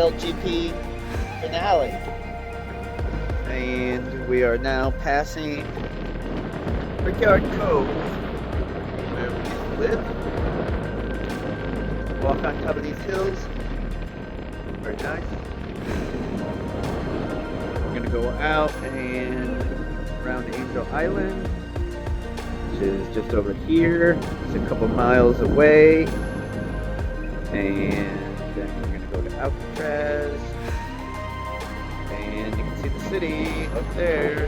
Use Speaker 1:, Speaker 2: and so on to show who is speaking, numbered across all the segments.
Speaker 1: SailGP finale. And we are now passing Brickyard Cove, where we live. Walk on top of these hills. Very nice. We're gonna go out and around Angel Island, which is just over here. It's a couple miles away. And then we're gonna go to Alcatraz. And you can see the city up there.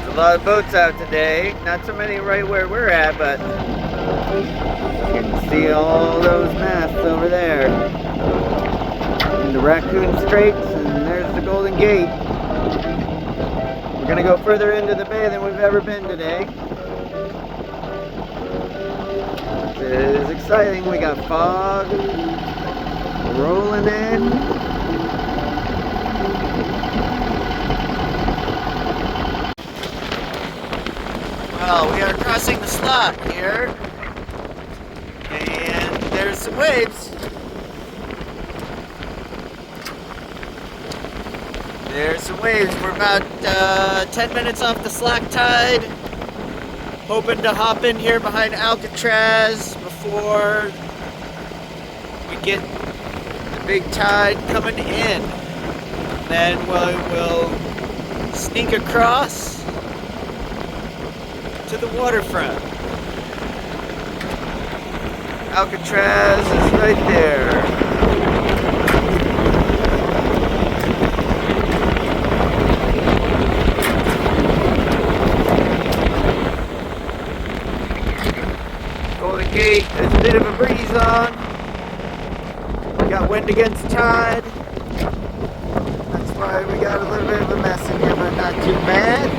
Speaker 1: A lot of boats out today. Not so many right where we're at, but you can see all those masts over there. And the Raccoon Straits, and there's the Golden Gate. We're gonna go further into the bay than we've ever been today. It is exciting. We got fog rolling in. Well, we are crossing the slot here, and there's some waves. There's some waves. We're about 10 minutes off the slack tide. Hoping to hop in here behind Alcatraz before we get the big tide coming in. Then we'll sneak across to the waterfront. Alcatraz is right there. Golden Gate, there's a bit of a breeze on. We got wind against tide. That's why we got a little bit of a mess in here, but not too bad.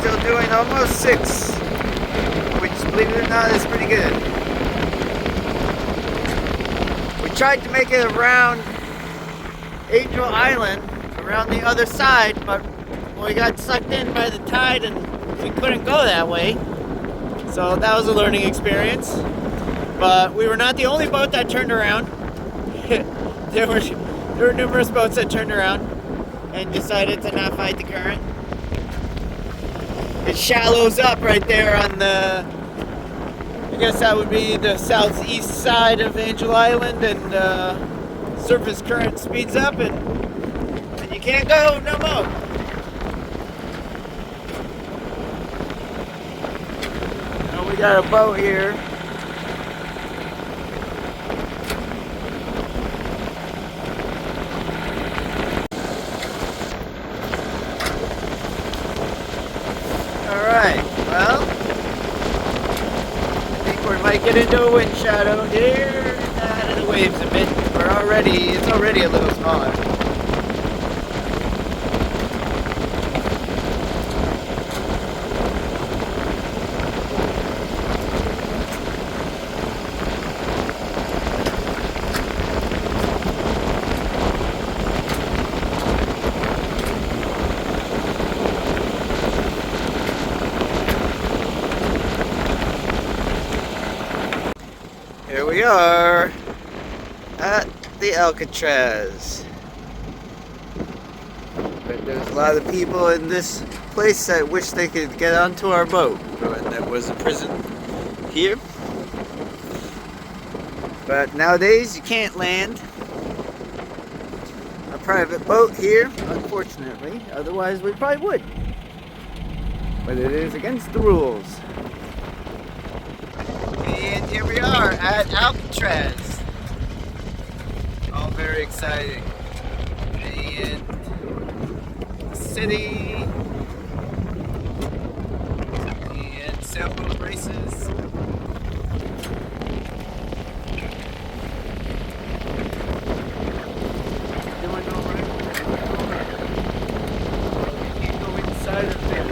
Speaker 1: Still doing almost 6, which, believe it or not, is pretty good. We tried to make it around Angel Island, around the other side, but we got sucked in by the tide and we couldn't go that way. So that was a learning experience. But we were not the only boat that turned around. There were numerous boats that turned around and decided to not fight the current. It shallows up right there on the, I guess that would be the southeast side of Angel Island, and surface current speeds up and you can't go no more. Now we got a boat here. Alright, well, I think we might get into a wind shadow here. Out of the waves a bit. It's already a little smaller. Here we are at the Alcatraz. But there's a lot of people in this place that wish they could get onto our boat. And there was a prison here. But nowadays you can't land a private boat here, unfortunately. Otherwise we probably would. But it is against the rules. And here we are at Alcatraz. All very exciting. And the city and sailboat races. Doing all right. You can't go inside of there.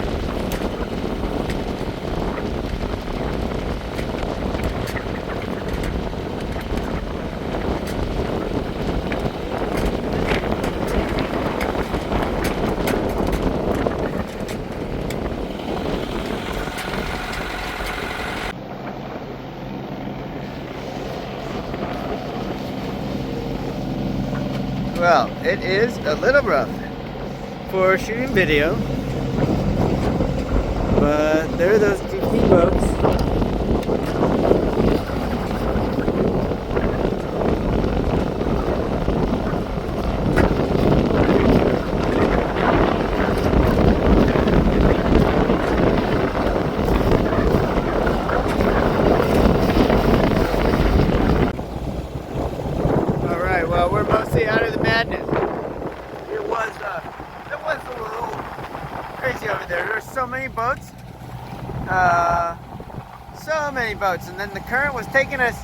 Speaker 1: Well, it is a little rough for shooting video, but there are those GP boats. Alright, well, we're mostly out of the madness. It was a little crazy over there. There's so many boats. So many boats. And then the current was taking us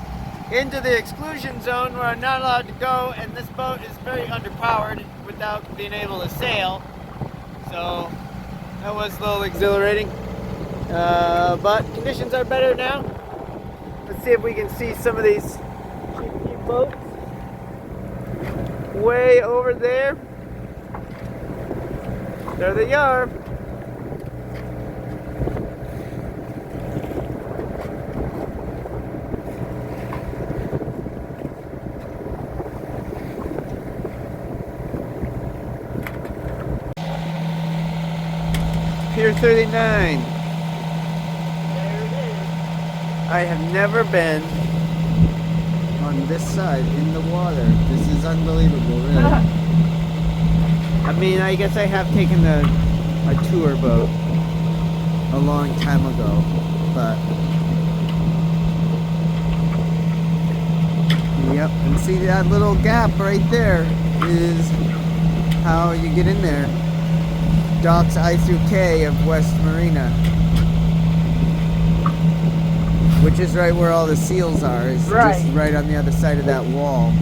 Speaker 1: into the exclusion zone where I'm not allowed to go. And this boat is very underpowered without being able to sail. So that was a little exhilarating. But conditions are better now. Let's see if we can see some of these cheap boats way over there. There they are. Pier 39. There it is. I have never been on this side in the water. This is unbelievable, really. I mean, I guess I have taken a tour boat a long time ago, but yep, and see that little gap right there is how you get in there. Docks I through K of West Marina, which is right where all the seals are. It's just right on the other side of that wall.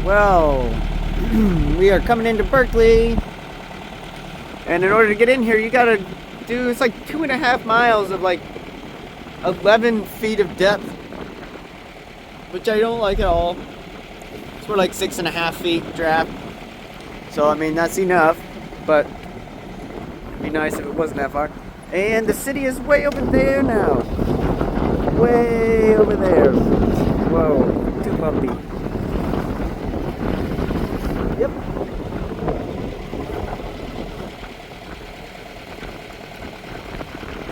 Speaker 1: Well, we are coming into Berkeley, and in order to get in here, you gotta do, it's like 2.5 miles of like 11 feet of depth, which I don't like at all. So we're like 6.5 feet draft. So I mean, that's enough, but it'd be nice if it wasn't that far. And the city is way over there now. Way over there. Whoa, too bumpy. Yep.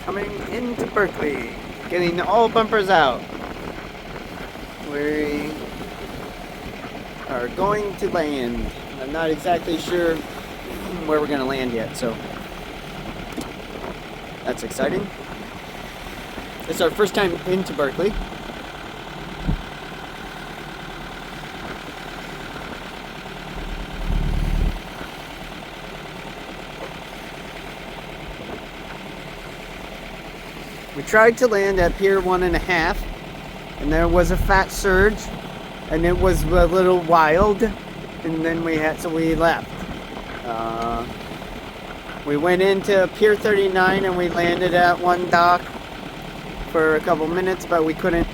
Speaker 1: Coming into Berkeley, getting all bumpers out. We are going to land. I'm not exactly sure where we're going to land yet, so that's exciting. It's our first time into Berkeley. We tried to land at Pier 1.5, and there was a fat surge, and it was a little wild, and then we left. We went into Pier 39 and we landed at one dock for a couple minutes, but we couldn't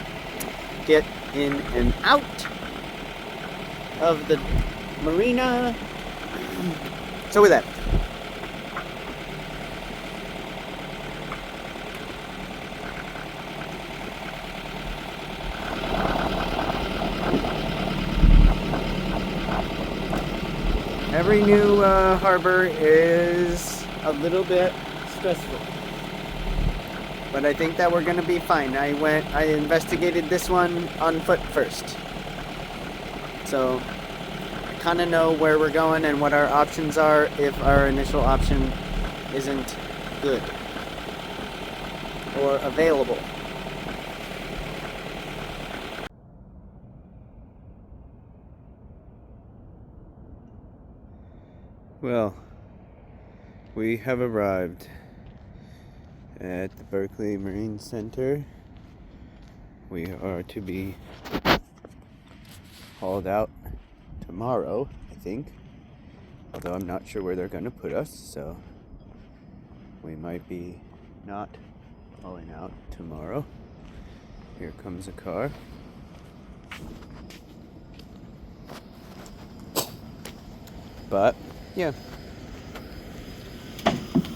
Speaker 1: get in and out of the marina, so we left. Every new harbor is a little bit stressful, but I think that we're gonna be fine. I investigated this one on foot first, so I kind of know where we're going and what our options are if our initial option isn't good or available.
Speaker 2: Well, we have arrived at the Berkeley Marine Center. We are to be hauled out tomorrow, I think. Although I'm not sure where they're going to put us, so we might be not hauling out tomorrow. Here comes a car. But, yeah.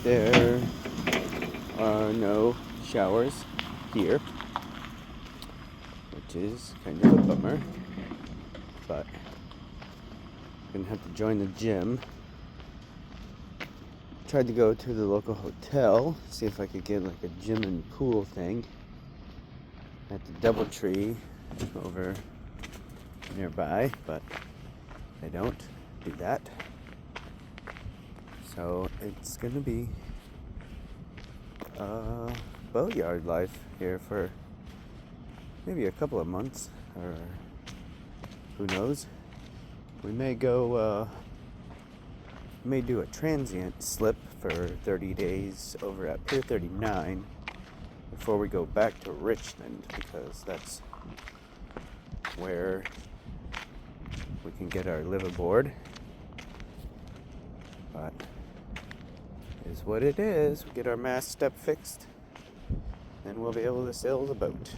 Speaker 2: There are no showers here, which is kind of a bummer. But I'm gonna have to join the gym. Tried to go to the local hotel, see if I could get like a gym and pool thing at the DoubleTree over nearby, but they don't do that. So it's gonna be boatyard life here for maybe a couple of months, or who knows. We may go, may do a transient slip for 30 days over at Pier 39 before we go back to Richmond, because that's where we can get our liveaboard. But is what it is. We get our mast step fixed, and we'll be able to sail the boat.